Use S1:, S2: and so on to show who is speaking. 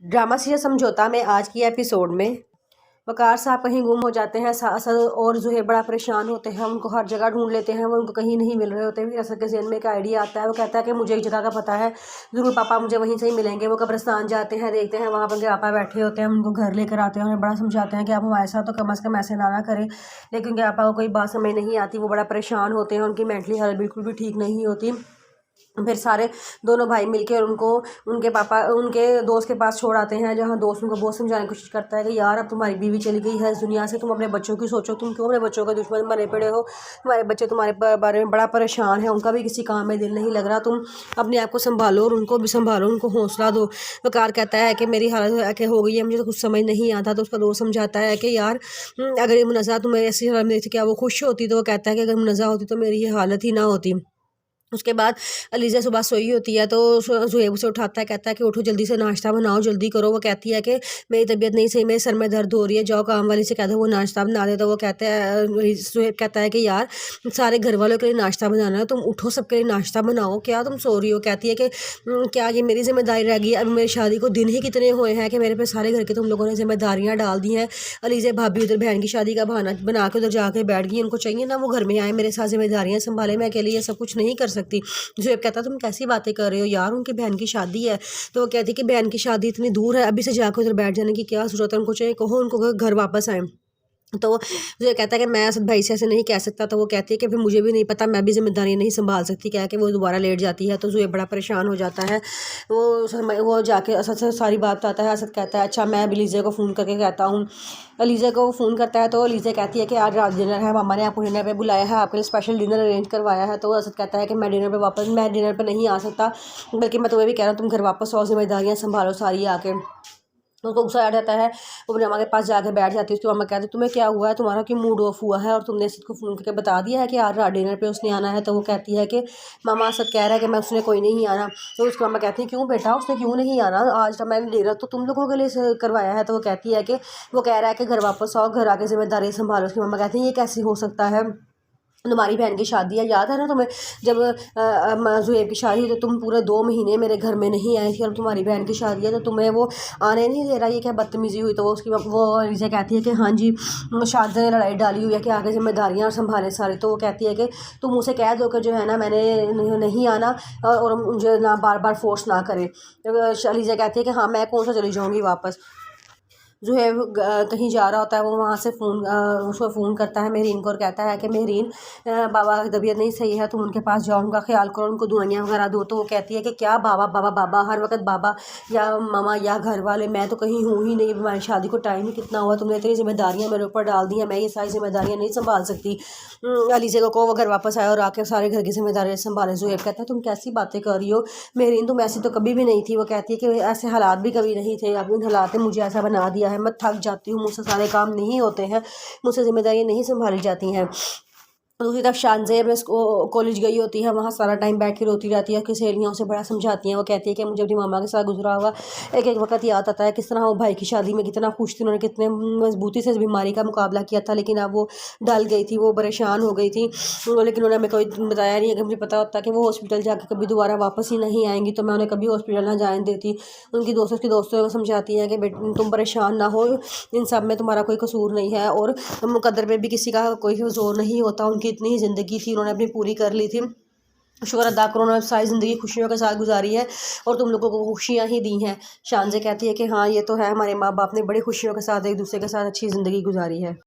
S1: Drama serial समझौता में आज की एपिसोड में वकार साहब कहीं गुम हो जाते हैं। असद और जुहेब बड़ा परेशान होते हैं, उनको हर जगह ढूंढ लेते हैं, वो उनको कहीं नहीं मिल रहे होते। फिर असद के ज़हन में एक आइडिया आता है, वो कहता है कि मुझे एक जगह का पता है, ज़रूर पापा मुझे वहीं से ही मिलेंगे। वो कब्रिस्तान जाते हैं, देखते हैं वहाँ पर उनके पापा बैठे होते हैं, उनको घर लेकर आते हैं, उन्हें बड़ा समझाते हैं कि आप हमारे साथ तो कम अज़ कम ऐसे ना करें। लेकिन उनके पापा को कोई बात समझ नहीं आती, वो बड़ा परेशान होते हैं, उनकी मेंटली हेल्थ बिल्कुल भी ठीक नहीं होती। फिर सारे दोनों भाई मिलकर उनको उनके पापा उनके दोस्त के पास छोड़ आते हैं, जहाँ दोस्त उनको बहुत समझाने की कोशिश करता है कि यार अब तुम्हारी बीवी चली गई है इस दुनिया से, तुम अपने बच्चों की सोचो, तुम क्यों अपने बच्चों के दुश्मन बने पड़े हो, तुम्हारे बच्चे तुम्हारे बारे में बड़ा परेशान है, उनका भी किसी काम में दिल नहीं लग रहा, तुम अपने आप को संभालो और उनको भी संभालो, उनको हौसला दो। वकार कहता है कि मेरी हालत हो गई है, मुझे तो कुछ समझ नहीं आता। तो उसका दोस्त समझाता है कि यार अगर ये मुनज़्ज़ा तुम्हें ऐसी हालत में देखती क्या वो खुश होती? तो वो कहता है कि अगर मुनज़्ज़ा होती तो मेरी ये हालत ही ना होती। उसके बाद अलीज़ा सुबह सोई होती है, तो ज़ुहैब उसे उठाता है, कहता है कि उठो जल्दी से नाश्ता बनाओ, जल्दी करो। वो कहती है कि मेरी तबीयत नहीं सही, मेरे सर में दर्द हो रही है, जाओ काम वाली से कह दो वो नाश्ता बना दे। तो वो कहता है ज़ुहैब कहता है कि यार सारे घर वालों के लिए नाश्ता बनाना है, तुम उठो सबके लिए नाश्ता बनाओ, क्या तुम सो रही हो? कहती है कि क्या ये मेरी जिम्मेदारी रह गई? अब मेरी शादी को दिन ही कितने हुए हैं कि मेरे पे सारे घर के तुम लोगों ने जिम्मेदारियाँ डाल दी हैं। अलीज़ा भाभी उधर बहन की शादी का बहाना बना के उधर जाके बैठ गई, उनको चाहिए ना वो घर में आए, मेरे साथ जिम्मेदारियाँ संभाले, मैं अकेले ये सब कुछ नहीं कर सकती। ज़ुहैब कहता तुम कैसी बातें कर रहे हो यार, उनकी बहन की शादी है। तो वो कहती कि बहन की शादी इतनी दूर है, अभी से जाकर उधर बैठ जाने की क्या ज़रूरत है, उनको चाहिए कहो उनको घर वापस आए। तो जो कहता है कि मैं असद भाई से ऐसे नहीं कह सकता। तो वो कहती है कि फिर मुझे भी नहीं पता, मैं भी जिम्मेदारी नहीं संभाल सकती, कह के वो दोबारा लेट जाती है। तो ज़ुहैब बड़ा परेशान हो जाता है, वो जाके असद से सारी बात बताता है। असद कहता है अच्छा मैं अलीज़ा को फ़ोन करके कहता हूँ। अलीज़ा को फ़ोन करता है तो अलीज़ा कहती है कि आज रात डिनर है, मामा ने आपको डिनर पे बुलाया है, आपके लिए स्पेशल डिनर अरेंज करवाया है। तो असद कहता है कि मैं डिनर पर नहीं आ सकता, बल्कि मैं तुम्हें भी कह रहा हूँ तुम घर वापस आओ, जिम्मेदारियाँ संभालो सारी आके। उसको गुस्सा आ जाता है, वो अपनी मामा के पास जाके बैठ जाती है। उसकी मामा कहती है तुम्हें क्या हुआ है, तुम्हारा क्यों मूड ऑफ हुआ है और तुमने असद को फ़ोन करके बता दिया है कि आज रात डिनर पे उसने आना है? तो वो कहती है कि मामा असद कह रहा है कि मैं उसने कोई नहीं आना। तो उसकी मामा कहती है क्यों बेटा उसने क्यों नहीं आना, आज तो मैंने डिनर तो तुम लोगों के लिए करवाया है। तो वो कहती है कि वो कह रहा है कि घर वापस आओ, घर आके जिम्मेदारी संभालो। उसकी मामा कहती है ये कैसे हो सकता है, तुम्हारी बहन की शादी है, याद है ना तुम्हें जब ज़ुहैब की शादी हुई तो तुम पूरे 2 महीने मेरे घर में नहीं आई थी, और तुम्हारी बहन की शादी है तो तुम्हें वो आने नहीं दे रहा, ये क्या बदतमीज़ी हुई? तो वो अलीज़ा कहती है कि हाँ जी शादी ने लड़ाई डाली हुई है कि आगे जिम्मेदारियाँ संभालें सारी। तो वो कहती है कि तुम उसे कह दो कि जो है ना मैंने नहीं आना, और मुझे ना बार बार फोर्स ना करे। अलीज़ा कहती है कि हाँ मैं कौन सा चली जाऊँगी वापस। ज़ुहैब कहीं जा रहा होता है, वो वहाँ से उसको फ़ोन करता है मेहरीन को और कहता है कि मेहरीन बाबा की तबीयत नहीं सही है, तुम उनके पास जाओ, उनका ख्याल करो, उनको दुआइयाँ वगैरह दो। तो वो कहती है कि क्या बाबा बाबा बाबा हर वक्त बाबा या मामा या घर वाले, मैं तो कहीं हूँ ही नहीं, हमारी शादी को टाइम ही कितना हुआ, तुमने इतनी जिम्मेदारियाँ मेरे ऊपर डाल दी हैं, मैं ये सारी जिम्मेदारियाँ नहीं संभाल सकती। अलीज़ा को वो घर वापस आए और आके सारे घर की जिम्मेदारियाँ संभालें। ज़ुहैब कहता है तुम कैसी बातें कर रही हो मेहरीन, तुम ऐसी तो कभी भी नहीं थी। वो कहती है कि ऐसे हालात भी कभी नहीं थे, अब इन हालात ने मुझे ऐसा बना दिया है, मैं थक जाती हूँ, मुझसे सारे काम नहीं होते हैं, मुझसे जिम्मेदारियाँ नहीं संभाली जाती हैं। दूसरी तरफ शानज़ेब में कॉलेज गई होती है, वहाँ सारा टाइम बैठ के रोती रहती है, उसकी सहेलियाँ उसे बड़ा समझाती हैं। वो कहती है कि मुझे अपनी मामा के साथ गुजरा हुआ एक एक वक्त याद आता है, किस तरह वो भाई की शादी में कितना खुश थी, उन्होंने कितने मजबूती से इस बीमारी का मुकाबला किया था, लेकिन अब वो डल गई थी, वो परेशान हो गई थी। लेकिन उन्होंने हमें कोई बताया नहीं। अगर मुझे पता होता कि वो हॉस्पिटल जाकर कभी दोबारा वापस ही नहीं आएंगी तो मैं उन्हें कभी हॉस्पिटल ना जाने देती। उनकी दोस्तों को समझाती हैं कि तुम परेशान ना हो, इन सब में तुम्हारा कोई कसूर नहीं है, और मुकद्दर में भी किसी का कोई जोर नहीं होता, उनकी इतनी ही ज़िंदगी थी, उन्होंने अपनी पूरी कर ली थी, शुक्र अदा करो, उन्होंने सारी ज़िंदगी खुशियों के साथ गुजारी है और तुम लोगों को खुशियाँ ही दी हैं। शानज़ेब कहती है कि हाँ ये तो है, हमारे माँ बाप ने बड़ी खुशियों के साथ एक दूसरे के साथ अच्छी ज़िंदगी गुजारी है।